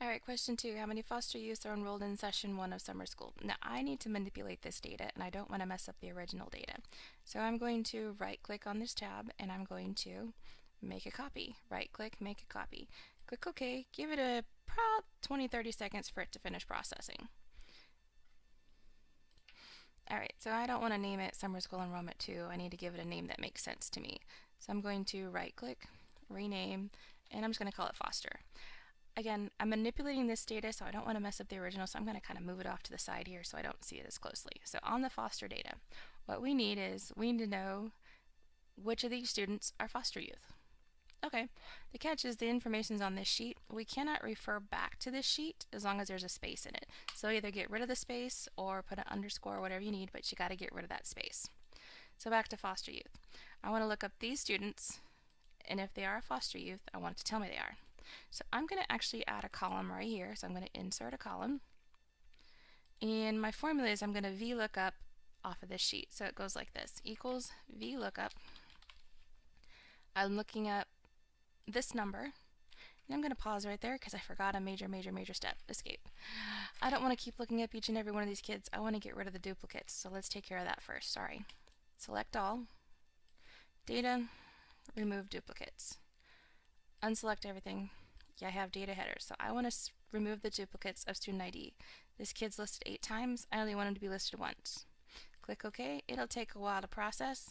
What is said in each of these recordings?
Alright, question 2. How many foster youth are enrolled in session 1 of summer school? Now, I need to manipulate this data, and I don't want to mess up the original data. So I'm going to right-click on this tab, and I'm going to make a copy. Right-click, make a copy. Click OK. Give it a about 20-30 seconds for it to finish processing. Alright, so I don't want to name it Summer School Enrollment 2. I need to give it a name that makes sense to me. So I'm going to right-click, rename, and I'm just going to call it Foster. Again, I'm manipulating this data, so I don't want to mess up the original, so I'm going to kind of move it off to the side here so I don't see it as closely. So on the foster data, what we need to know which of these students are foster youth. Okay, the catch is the information's on this sheet. We cannot refer back to this sheet as long as there's a space in it. So either get rid of the space or put an underscore or whatever you need, but you got to get rid of that space. So back to foster youth. I want to look up these students, and if they are a foster youth, I want it to tell me they are. So I'm going to actually add a column right here. So I'm going to insert a column. And my formula is I'm going to VLookup off of this sheet. So it goes like this, equals VLookup. I'm looking up this number. And I'm going to pause right there because I forgot a major step, escape. I don't want to keep looking up each and every one of these kids. I want to get rid of the duplicates. So let's take care of that first, sorry. Select all, data, remove duplicates. Unselect everything. Yeah, I have data headers, so I want to remove the duplicates of student ID. This kid's listed 8 times. I only want him to be listed once. Click OK. It'll take a while to process.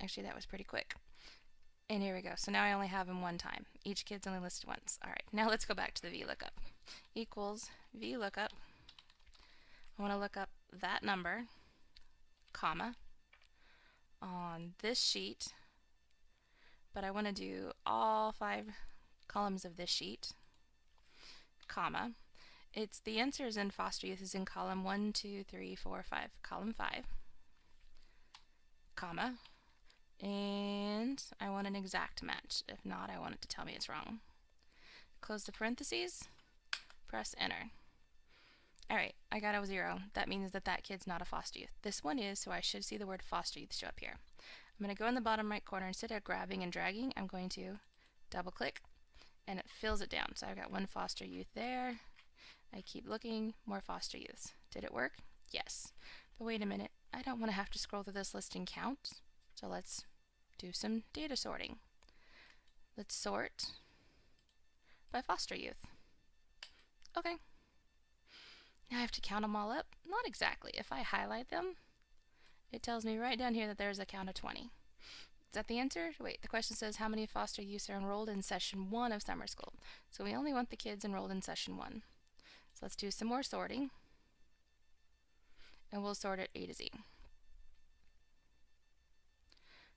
Actually, that was pretty quick. And here we go. So now I only have him 1 time. Each kid's only listed once. Alright, now let's go back to the VLookup. Equals VLookup. I want to look up that number, comma, on this sheet, but I want to do all 5 columns of this sheet, comma. It's the answers in foster youth is in column 1, 2, 3, 4, 5, column 5, comma, and I want an exact match. If not, I want it to tell me it's wrong. Close the parentheses, press enter. Alright, I got a 0. That means that that kid's not a foster youth. This one is, so I should see the word foster youth show up here. I'm going to go in the bottom right corner. Instead of grabbing and dragging, I'm going to double click and it fills it down. So I've got 1 foster youth there. I keep looking, more foster youths. Did it work? Yes. But wait a minute, I don't want to have to scroll through this list and count. So let's do some data sorting. Let's sort by foster youth. Okay. Now I have to count them all up? Not exactly. If I highlight them, it tells me right down here that there's a count of 20. Is that the answer? Wait, the question says how many foster youths are enrolled in session 1 of summer school. So we only want the kids enrolled in session 1. So let's do some more sorting. And we'll sort it A to Z.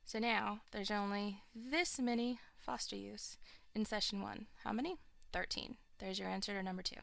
So now there's only this many foster youths in session 1. How many? 13. There's your answer to number 2.